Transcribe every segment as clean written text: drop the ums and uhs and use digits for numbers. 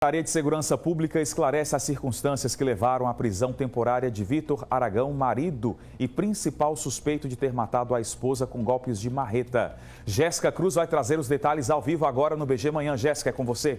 A Secretaria de Segurança Pública esclarece as circunstâncias que levaram à prisão temporária de Vitor Aragão, marido e principal suspeito de ter matado a esposa com golpes de marreta. Jéssica Cruz vai trazer os detalhes ao vivo agora no BG Manhã. Jéssica, é com você.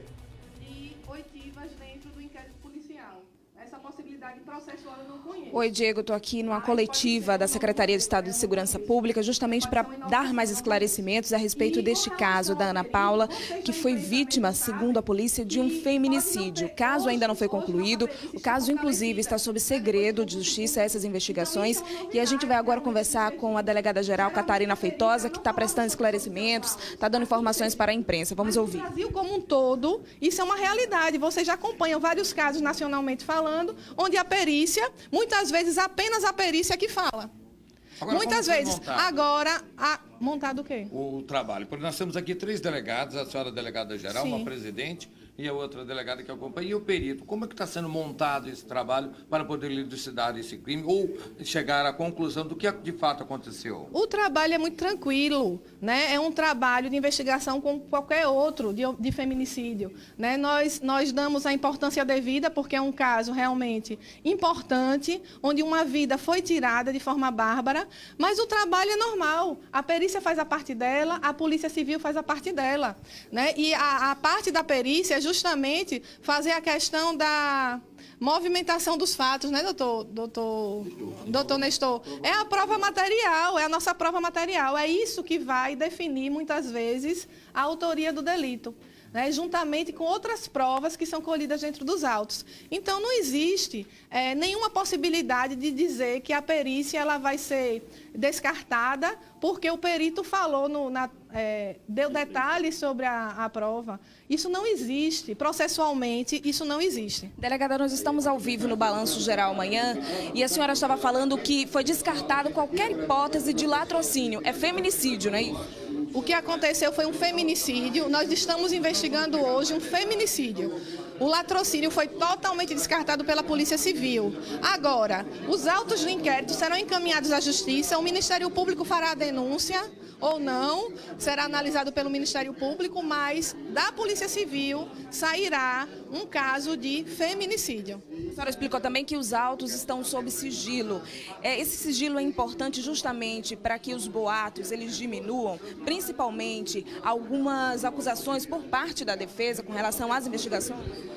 E oitivas dentro do inquérito policial. Essa possibilidade processual eu não conheço. Oi, Diego, estou aqui numa coletiva da Secretaria de Estado de Segurança Pública, justamente para dar mais esclarecimentos a respeito deste caso da Ana Paula, que foi vítima, segundo a polícia, de um feminicídio. O caso ainda não foi concluído, o caso, inclusive, está sob segredo de justiça, essas investigações, e a gente vai agora conversar com a delegada-geral Catarina Feitosa, que está prestando esclarecimentos, está dando informações para a imprensa. Vamos ouvir. No Brasil como um todo, isso é uma realidade. Vocês já acompanham vários casos nacionalmente falando, onde a perícia, muitas vezes apenas a perícia que fala. Agora, muitas vezes. Agora, montado o quê? O trabalho. Porque nós temos aqui 3 delegados, a senhora delegada-geral, Sim. uma presidente e a outra delegada que acompanha, e o perito. Como é que está sendo montado esse trabalho para poder elucidar esse crime ou chegar à conclusão do que de fato aconteceu? O trabalho é muito tranquilo, né? É um trabalho de investigação como qualquer outro de feminicídio, né? Nós damos a importância devida porque é um caso realmente importante, onde uma vida foi tirada de forma bárbara, mas o trabalho é normal. A perícia faz a parte dela, a Polícia Civil faz a parte dela, né? E a parte da perícia é justamente fazer a questão da movimentação dos fatos, né, doutor Nestor? É a prova material, é a nossa prova material. É isso que vai definir, muitas vezes, a autoria do delito, né, juntamente com outras provas que são colhidas dentro dos autos. Então, não existe nenhuma possibilidade de dizer que a perícia ela vai ser descartada porque o perito falou, deu detalhes sobre a prova. Isso não existe. Processualmente, isso não existe. Delegada, nós estamos ao vivo no Balanço Geral amanhã e a senhora estava falando que foi descartado qualquer hipótese de latrocínio. É feminicídio, não é isso? O que aconteceu foi um feminicídio. Nós estamos investigando hoje um feminicídio. O latrocínio foi totalmente descartado pela Polícia Civil. Agora, os autos do inquérito serão encaminhados à Justiça, o Ministério Público fará a denúncia ou não, será analisado pelo Ministério Público, mas da Polícia Civil sairá um caso de feminicídio. A senhora explicou também que os autos estão sob sigilo. Esse sigilo é importante justamente para que os boatos eles diminuam, principalmente algumas acusações por parte da defesa com relação às investigações?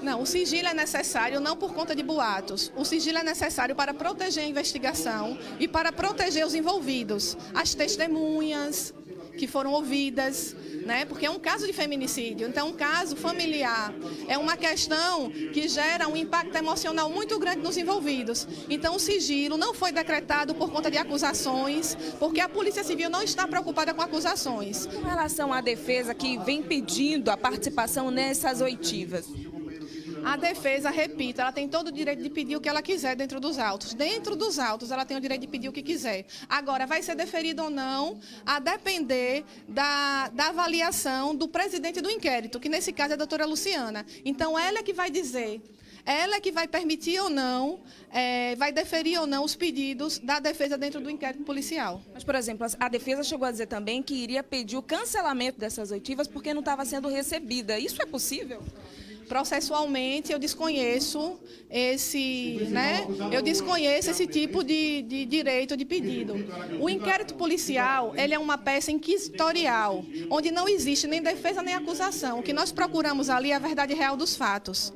Não, o sigilo é necessário não por conta de boatos. O sigilo é necessário para proteger a investigação e para proteger os envolvidos, as testemunhas que foram ouvidas, né? Porque é um caso de feminicídio, então um caso familiar. É uma questão que gera um impacto emocional muito grande nos envolvidos. Então o sigilo não foi decretado por conta de acusações, porque a Polícia Civil não está preocupada com acusações. Com relação à defesa que vem pedindo a participação nessas oitivas? A defesa, repito, ela tem todo o direito de pedir o que ela quiser dentro dos autos. Dentro dos autos, ela tem o direito de pedir o que quiser. Agora, vai ser deferido ou não, a depender da avaliação do presidente do inquérito, que nesse caso é a doutora Luciana. Então, ela é que vai dizer, ela é que vai permitir ou não, vai deferir ou não os pedidos da defesa dentro do inquérito policial. Mas, por exemplo, a defesa chegou a dizer também que iria pedir o cancelamento dessas oitivas porque não estava sendo recebida. Isso é possível? Processualmente, eu desconheço esse tipo de direito de pedido. O inquérito policial, ele é uma peça inquisitorial, onde não existe nem defesa nem acusação. O que nós procuramos ali é a verdade real dos fatos.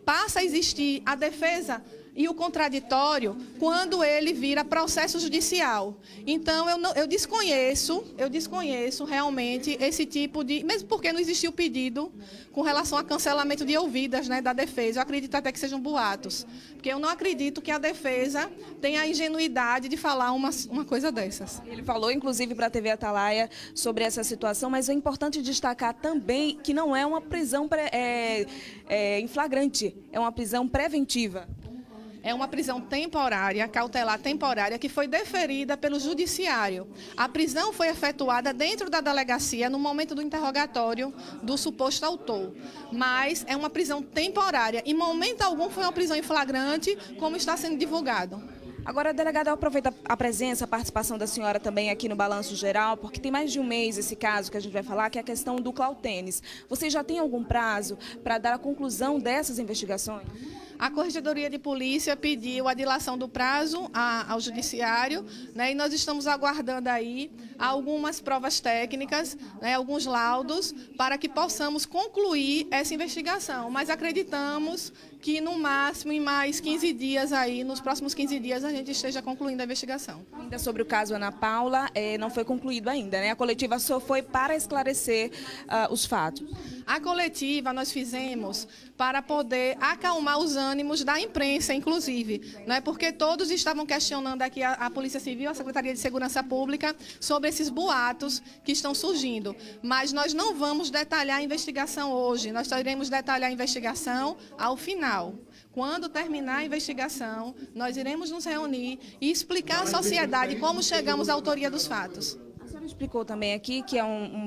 Passa a existir a defesa e o contraditório quando ele vira processo judicial. Então, eu desconheço realmente esse tipo de... Mesmo porque não existiu pedido com relação a cancelamento de ouvidas, né, da defesa. Eu acredito até que sejam boatos. Porque eu não acredito que a defesa tenha a ingenuidade de falar uma coisa dessas. Ele falou, inclusive, para a TV Atalaia sobre essa situação, mas é importante destacar também que não é uma prisão em flagrante, é uma prisão preventiva. É uma prisão temporária, cautelar temporária, que foi deferida pelo judiciário. A prisão foi efetuada dentro da delegacia no momento do interrogatório do suposto autor. Mas é uma prisão temporária. Em momento algum foi uma prisão em flagrante, como está sendo divulgado. Agora, delegada, eu aproveito a presença, a participação da senhora também aqui no Balanço Geral, porque tem mais de um mês esse caso que a gente vai falar, que é a questão do Clautenes. Vocês já têm algum prazo para dar a conclusão dessas investigações? A Corregedoria de Polícia pediu a dilação do prazo ao Judiciário, né, e nós estamos aguardando aí algumas provas técnicas, né, alguns laudos, para que possamos concluir essa investigação. Mas acreditamos que, no máximo, em mais 15 dias, aí, nos próximos 15 dias, a gente esteja concluindo a investigação. Ainda sobre o caso Ana Paula, não foi concluído ainda, né? A coletiva só foi para esclarecer os fatos. A coletiva nós fizemos para poder acalmar os ânimos da imprensa, inclusive, né? Porque todos estavam questionando aqui a Polícia Civil, a Secretaria de Segurança Pública, sobre esses boatos que estão surgindo. Mas nós não vamos detalhar a investigação hoje, nós só iremos detalhar a investigação ao final. Quando terminar a investigação, nós iremos nos reunir e explicar à sociedade como chegamos à autoria dos fatos. A senhora explicou também aqui que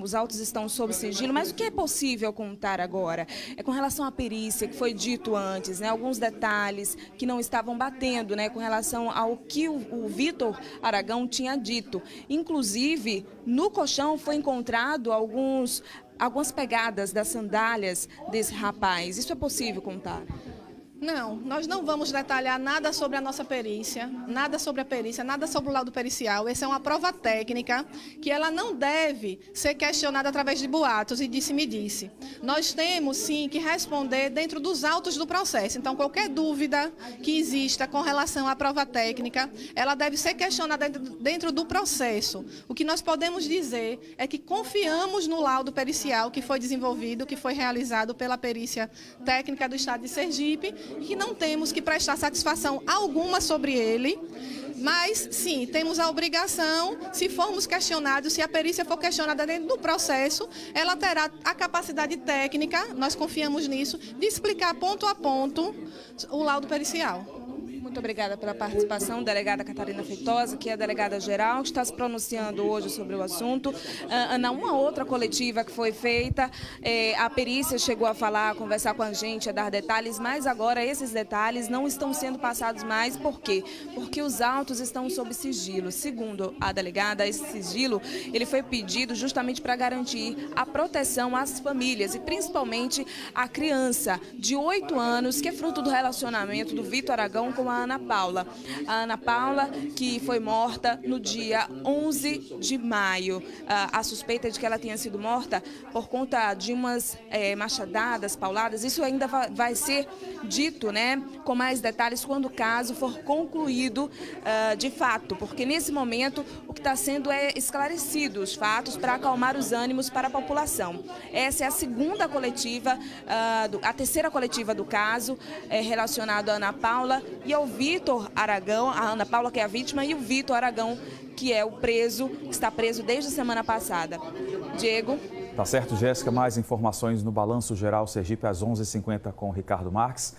os autos estão sob sigilo, mas o que é possível contar agora? É com relação à perícia, que foi dito antes, né? Alguns detalhes que não estavam batendo, né? Com relação ao que o Vitor Aragão tinha dito. Inclusive, no colchão foi encontrado algumas pegadas das sandálias desse rapaz. Isso é possível contar? Não, nós não vamos detalhar nada sobre a nossa perícia, nada sobre a perícia, nada sobre o laudo pericial. Essa é uma prova técnica que ela não deve ser questionada através de boatos e disse-me-disse. Nós temos, sim, que responder dentro dos autos do processo. Então, qualquer dúvida que exista com relação à prova técnica, ela deve ser questionada dentro do processo. O que nós podemos dizer é que confiamos no laudo pericial que foi desenvolvido, que foi realizado pela perícia técnica do Estado de Sergipe, e que não temos que prestar satisfação alguma sobre ele, mas sim, temos a obrigação, se formos questionados, se a perícia for questionada dentro do processo, ela terá a capacidade técnica, nós confiamos nisso, de explicar ponto a ponto o laudo pericial. Muito obrigada pela participação, delegada Catarina Feitosa, que é a delegada-geral, que está se pronunciando hoje sobre o assunto. Ana, uma outra coletiva que foi feita, a perícia chegou a falar, a conversar com a gente, a dar detalhes, mas agora esses detalhes não estão sendo passados mais. Por quê? Porque os autos estão sob sigilo. Segundo a delegada, esse sigilo ele foi pedido justamente para garantir a proteção às famílias e principalmente à criança de 8 anos, que é fruto do relacionamento do Vitor Aragão com a Ana Paula. A Ana Paula, que foi morta no dia 11 de maio. A suspeita de que ela tenha sido morta por conta de umas machadadas, pauladas, isso ainda vai ser dito, né, com mais detalhes quando o caso for concluído de fato, porque nesse momento o que está sendo é esclarecido os fatos para acalmar os ânimos para a população. Essa é a segunda coletiva, a terceira coletiva do caso relacionado à Ana Paula e ao Vitor Aragão, a Ana Paula, que é a vítima, e o Vitor Aragão, que é o preso, que está preso desde a semana passada. Diego. Tá certo, Jéssica. Mais informações no Balanço Geral Sergipe às 11h50 com o Ricardo Marques.